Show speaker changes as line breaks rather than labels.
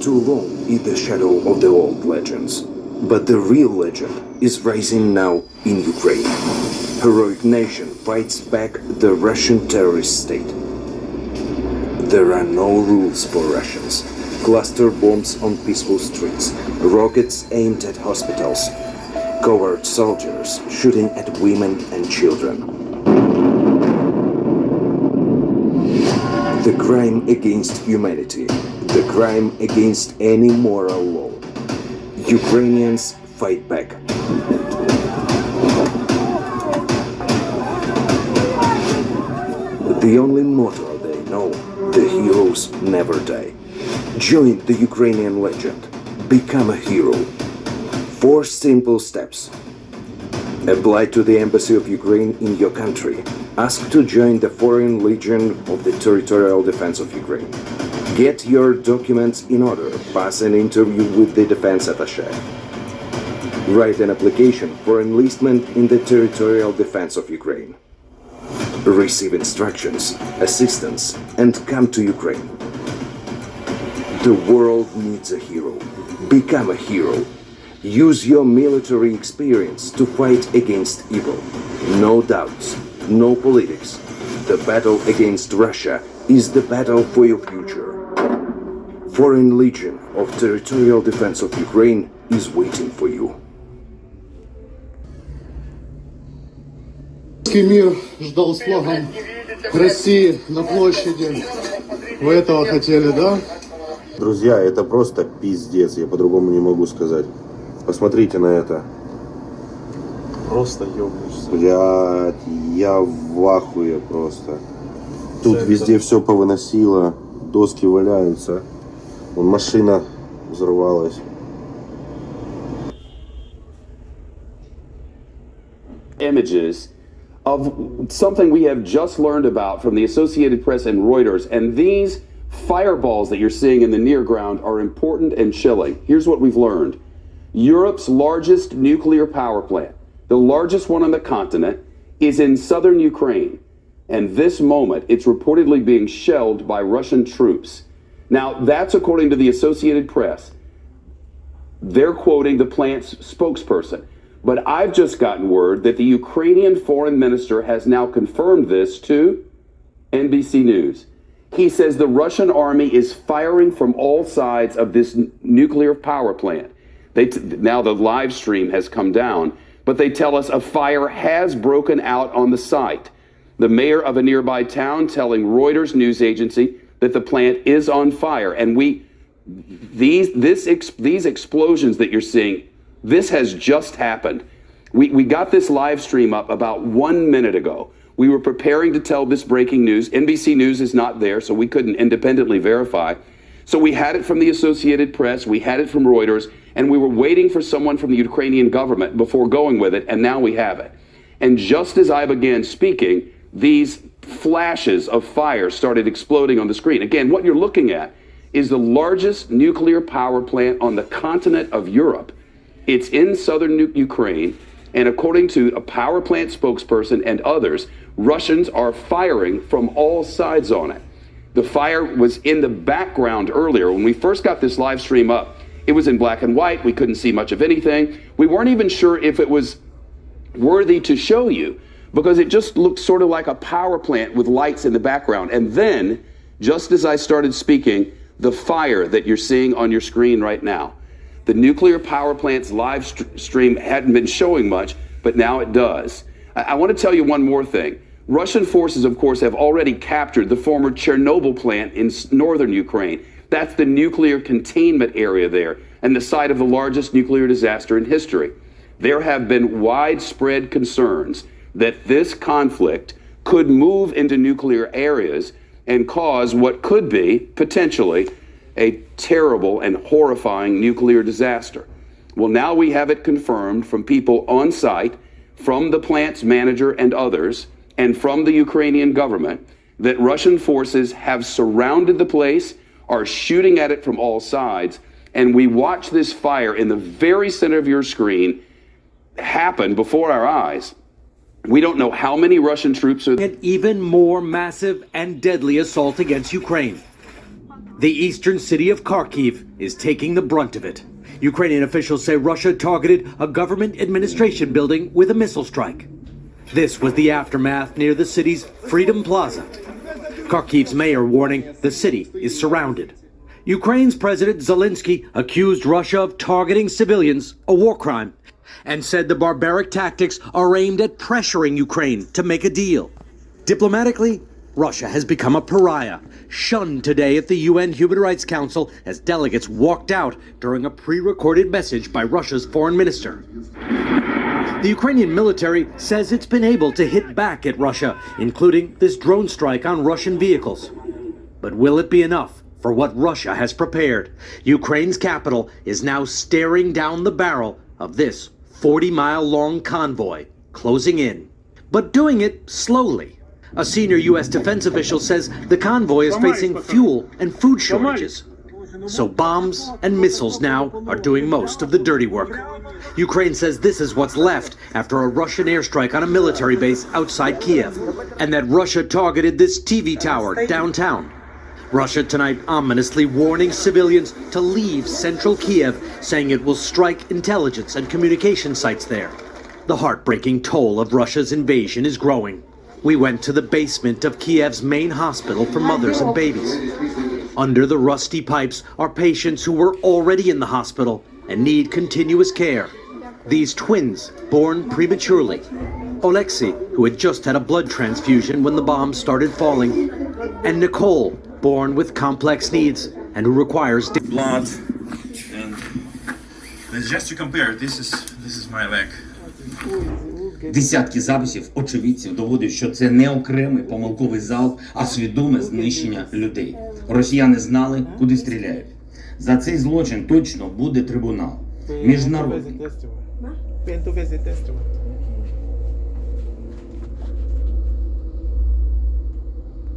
too long in the shadow of the old legends. But the real legend is rising now in Ukraine. Heroic nation fights back the Russian terrorist state. There are no rules for Russians. Cluster bombs on peaceful streets, rockets aimed at hospitals, coward soldiers shooting at women and children. The crime against humanity, the crime against any moral law. Ukrainians fight back. The only motto they know, the heroes never die. Join the Ukrainian legend. Become a hero. 4 simple steps. Apply to the Embassy of Ukraine in your country. Ask to join the Foreign Legion of the Territorial Defense of Ukraine. Get your documents in order. Pass an interview with the defense attaché. Write an application for enlistment in the Territorial Defense of Ukraine. Receive instructions, assistance, and come to Ukraine. The world needs a hero. Become a hero. Use your military experience to fight against evil. No doubts, no politics. The battle against Russia is the battle for your future. Foreign Legion of Territorial Defense of Ukraine is waiting for you.
Мир ждал с флагом России на площади. Вы этого хотели, да?
Друзья, это просто пиздец, я по-другому не могу сказать. Посмотрите на это.
Просто ёбнешься.
Блядь, я в ахуе просто. Тут везде все повыносило, доски валяются. Вон машина взорвалась.
Images of something we have just learned about from the Associated Press and Reuters, and these fireballs that you're seeing in the near ground are important and chilling. Here's what we've learned. Europe's largest nuclear power plant, the largest one on the continent, is in southern Ukraine. And this moment, it's reportedly being shelled by Russian troops. Now, that's according to the Associated Press. They're quoting the plant's spokesperson. But I've just gotten word that the Ukrainian foreign minister has now confirmed this to NBC News. He says the Russian army is firing from all sides of this nuclear power plant. Now the live stream has come down, but they tell us a fire has broken out on the site. The mayor of a nearby town telling Reuters news agency that the plant is on fire. And these explosions that you're seeing, this has just happened. We got this live stream up about 1 minute ago. We were preparing to tell this breaking news. NBC News is not there, so we couldn't independently verify. So we had it from the Associated Press, we had it from Reuters, and we were waiting for someone from the Ukrainian government before going with it, and now we have it. And just as I began speaking, these flashes of fire started exploding on the screen. Again, what you're looking at is the largest nuclear power plant on the continent of Europe. It's in southern Ukraine, and according to a power plant spokesperson and others, Russians are firing from all sides on it. The fire was in the background earlier. When we first got this live stream up, it was in black and white. We couldn't see much of anything. We weren't even sure if it was worthy to show you because it just looked sort of like a power plant with lights in the background. And then, just as I started speaking, the fire that you're seeing on your screen right now. The nuclear power plant's live stream hadn't been showing much, but now it does. I want to tell you one more thing. Russian forces, of course, have already captured the former Chernobyl plant in northern Ukraine. That's the nuclear containment area there and the site of the largest nuclear disaster in history. There have been widespread concerns that this conflict could move into nuclear areas and cause what could be, potentially, a terrible and horrifying nuclear disaster. Well, now we have it confirmed from people on site, from the plant's manager and others, and from the Ukrainian government, that Russian forces have surrounded the place, are shooting at it from all sides, and we watch this fire in the very center of your screen happen before our eyes. We don't know how many Russian troops are...
An even more massive and deadly assault against Ukraine. The eastern city of Kharkiv is taking the brunt of it. Ukrainian officials say Russia targeted a government administration building with a missile strike. This was the aftermath near the city's Freedom Plaza. Kharkiv's mayor warning the city is surrounded. Ukraine's President Zelensky accused Russia of targeting civilians, a war crime, and said the barbaric tactics are aimed at pressuring Ukraine to make a deal. Diplomatically, Russia has become a pariah, shunned today at the UN Human Rights Council as delegates walked out during a pre-recorded message by Russia's foreign minister. The Ukrainian military says it's been able to hit back at Russia, including this drone strike on Russian vehicles. But will it be enough for what Russia has prepared? Ukraine's capital is now staring down the barrel of this 40-mile-long convoy closing in, but doing it slowly. A senior U.S. defense official says the convoy is facing fuel and food shortages. So bombs and missiles now are doing most of the dirty work. Ukraine says this is what's left after a Russian airstrike on a military base outside Kiev, and that Russia targeted this TV tower downtown. Russia tonight ominously warning civilians to leave central Kiev, saying it will strike intelligence and communication sites there. The heartbreaking toll of Russia's invasion is growing. We went to the basement of Kiev's main hospital for mothers and babies. Under the rusty pipes are patients who were already in the hospital and need continuous care. These twins, born prematurely. Oleksiy, who had just had a blood transfusion when the bombs started falling. And Nicole, born with complex needs and who requires
blood. And just to compare, this is my leg.
Десятки записів очевидців доводять, що це не окремий помилковий залп, а свідоме знищення людей. Росіяни знали, куди стріляють. За цей злочин точно буде трибунал. Міжнародний.
Been to visit testament.